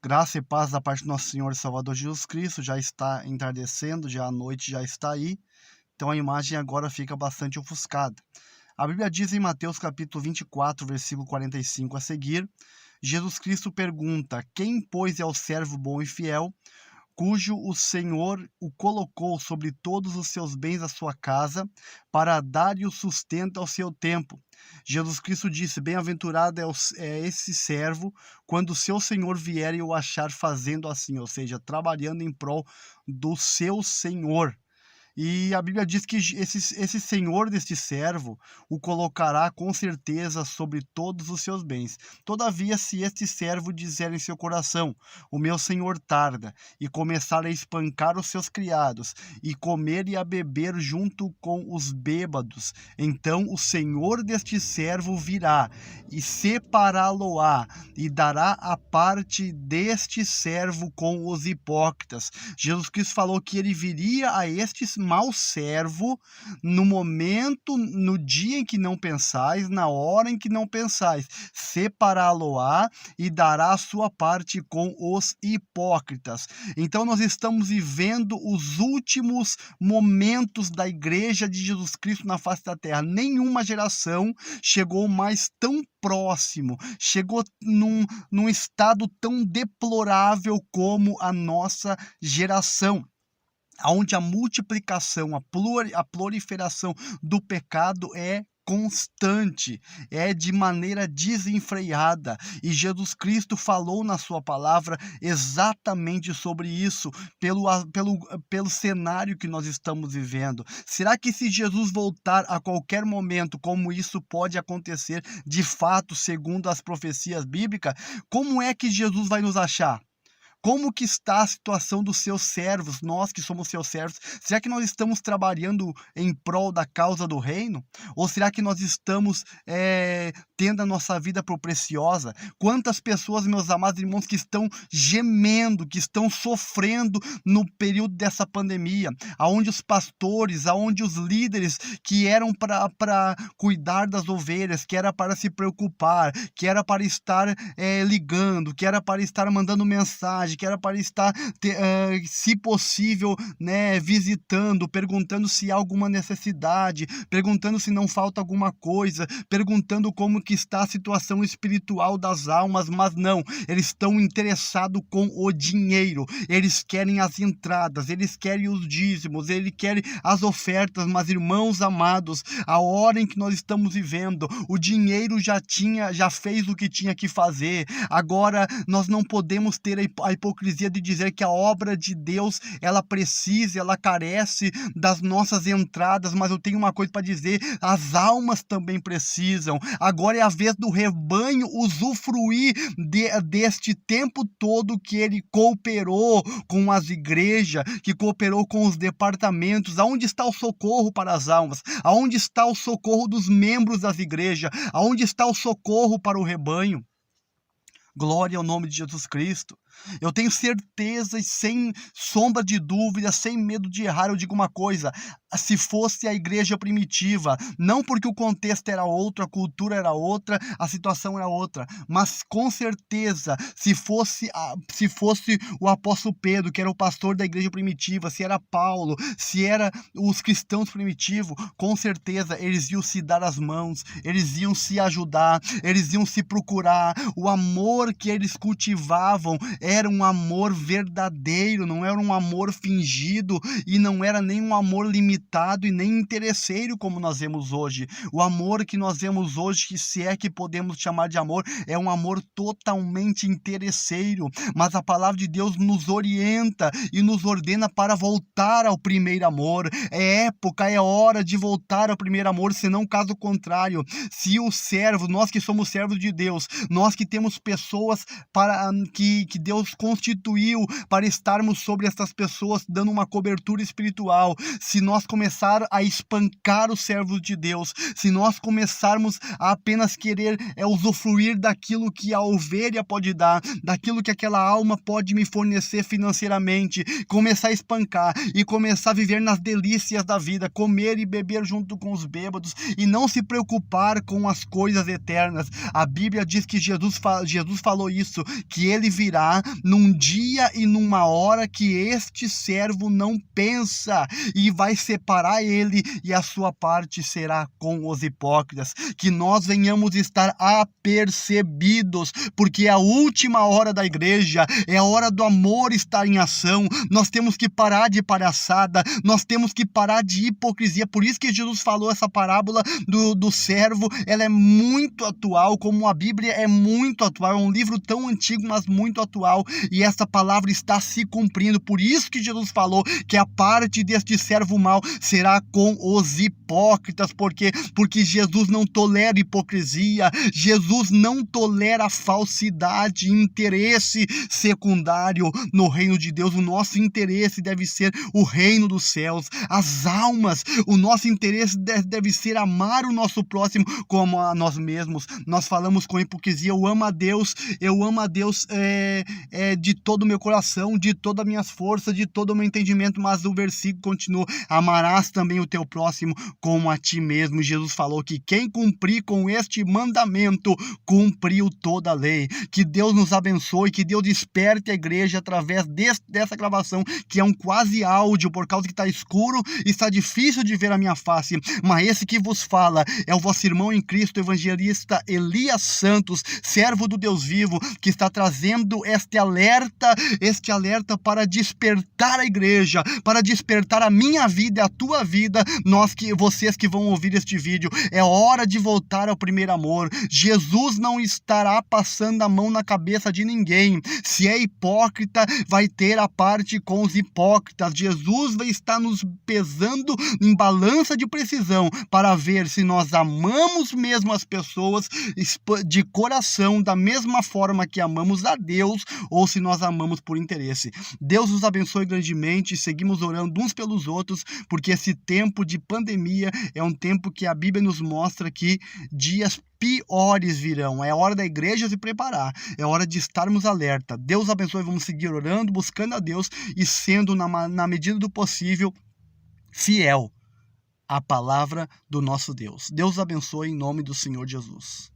Graça e paz da parte do nosso Senhor e Salvador Jesus Cristo. Já está entardecendo, já a noite já está aí. Então a imagem agora fica bastante ofuscada. A Bíblia diz em Mateus capítulo 24, versículo 45 a seguir, Jesus Cristo pergunta: quem, pois, é o servo bom e fiel, cujo o Senhor o colocou sobre todos os seus bens da sua casa, para dar-lhe o sustento ao seu tempo? Jesus Cristo disse: bem-aventurado é esse servo, quando o seu Senhor vier e o achar fazendo assim, ou seja, trabalhando em prol do seu Senhor. E a Bíblia diz que esse senhor deste servo o colocará com certeza sobre todos os seus bens. Todavia, se este servo dizer em seu coração: o meu senhor tarda, e começar a espancar os seus criados, e comer e a beber junto com os bêbados, então o senhor deste servo virá e separá-lo-á, e dará a parte deste servo com os hipócritas. Jesus Cristo falou que ele viria a este mau servo no momento, no dia em que não pensais, na hora em que não pensais, separá-lo-á e dará a sua parte com os hipócritas. Então nós estamos vivendo os últimos momentos da igreja de Jesus Cristo na face da terra. Nenhuma geração chegou mais tão próximo, chegou num estado tão deplorável como a nossa geração, onde a multiplicação, a proliferação do pecado é constante, é de maneira desenfreada, e Jesus Cristo falou na sua palavra exatamente sobre isso, pelo cenário que nós estamos vivendo. Será que se Jesus voltar a qualquer momento, como isso pode acontecer de fato, segundo as profecias bíblicas, como é que Jesus vai nos achar? Como que está a situação dos seus servos, nós que somos seus servos? Será que nós estamos trabalhando em prol da causa do reino? Ou será que nós estamos tendo a nossa vida por preciosa? Quantas pessoas, meus amados irmãos, que estão gemendo, que estão sofrendo no período dessa pandemia, aonde os pastores, aonde os líderes que eram para cuidar das ovelhas, que era para se preocupar, que era para estar ligando, que era para estar mandando mensagem, que era para estar, se possível, visitando, perguntando se há alguma necessidade, perguntando se não falta alguma coisa, perguntando como que está a situação espiritual das almas, mas não, eles estão interessados com o dinheiro, eles querem as entradas, eles querem os dízimos, eles querem as ofertas. Mas, irmãos amados, a hora em que nós estamos vivendo, o dinheiro já fez o que tinha que fazer. Agora nós não podemos ter a hipocrisia de dizer que a obra de Deus, ela carece das nossas entradas, mas eu tenho uma coisa para dizer: as almas também precisam. Agora é a vez do rebanho usufruir deste tempo todo que ele cooperou com as igrejas, que cooperou com os departamentos. Aonde está o socorro para as almas? Aonde está o socorro dos membros das igrejas? Aonde está o socorro para o rebanho? Glória ao nome de Jesus Cristo. Eu tenho certeza e sem sombra de dúvida, sem medo de errar, eu digo uma coisa: se fosse a igreja primitiva, não porque o contexto era outro, a cultura era outra, a situação era outra, mas com certeza, se fosse o apóstolo Pedro, que era o pastor da igreja primitiva, se era Paulo, se era os cristãos primitivos, com certeza eles iam se dar as mãos, eles iam se ajudar, eles iam se procurar. O amor que eles cultivavam era um amor verdadeiro, não era um amor fingido, e não era nem um amor limitado e nem interesseiro como nós vemos hoje. O amor que nós vemos hoje, que se é que podemos chamar de amor, é um amor totalmente interesseiro. Mas a palavra de Deus nos orienta e nos ordena para voltar ao primeiro amor. É época, é hora de voltar ao primeiro amor, senão caso contrário, se os servos, nós que somos servos de Deus, nós que temos pessoas que Deus constituiu para estarmos sobre essas pessoas, dando uma cobertura espiritual, se nós começar a espancar os servos de Deus, se nós começarmos a apenas querer usufruir daquilo que a ovelha pode dar, daquilo que aquela alma pode me fornecer financeiramente, começar a espancar e começar a viver nas delícias da vida, comer e beber junto com os bêbados e não se preocupar com as coisas eternas. A Bíblia diz que Jesus falou isso, que ele virá num dia e numa hora que este servo não pensa e vai separar ele e a sua parte será com os hipócritas. Que nós venhamos estar apercebidos, porque é a última hora da igreja, é a hora do amor estar em ação. Nós temos que parar de palhaçada, nós temos que parar de hipocrisia. Por isso que Jesus falou essa parábola do servo, ela é muito atual, como a Bíblia é muito atual, é um livro tão antigo, mas muito atual, e essa palavra está se cumprindo. Por isso que Jesus falou que a parte deste servo mau será com os hipócritas, porque Jesus não tolera hipocrisia, Jesus não tolera falsidade, interesse secundário no reino de Deus. O nosso interesse deve ser o reino dos céus, as almas. O nosso interesse deve ser amar o nosso próximo como a nós mesmos. Nós falamos com hipocrisia: eu amo a Deus de todo o meu coração, de todas as minhas forças, de todo o meu entendimento, mas o versículo continua: amarás também o teu próximo como a ti mesmo. Jesus falou que quem cumprir com este mandamento cumpriu toda a lei. Que Deus nos abençoe, que Deus desperte a igreja através dessa gravação, que é um quase áudio, por causa que está escuro e está difícil de ver a minha face, mas esse que vos fala é o vosso irmão em Cristo, evangelista Elias Santos, servo do Deus vivo, que está trazendo este alerta para despertar a igreja, para despertar a minha vida e a tua vida. Vocês que vão ouvir este vídeo, é hora de voltar ao primeiro amor. Jesus não estará passando a mão na cabeça de ninguém. Se é hipócrita, vai ter a parte com os hipócritas. Jesus vai estar nos pesando em balança de precisão para ver se nós amamos mesmo as pessoas de coração, da mesma forma que amamos a Deus, ou se nós amamos por interesse. Deus nos abençoe grandemente. Seguimos orando uns pelos outros, porque esse tempo de pandemia é um tempo que a Bíblia nos mostra que dias piores virão. É hora da igreja se preparar, é hora de estarmos alerta. Deus abençoe. Vamos seguir orando, buscando a Deus e sendo, na medida do possível, fiel à palavra do nosso Deus. Deus abençoe em nome do Senhor Jesus.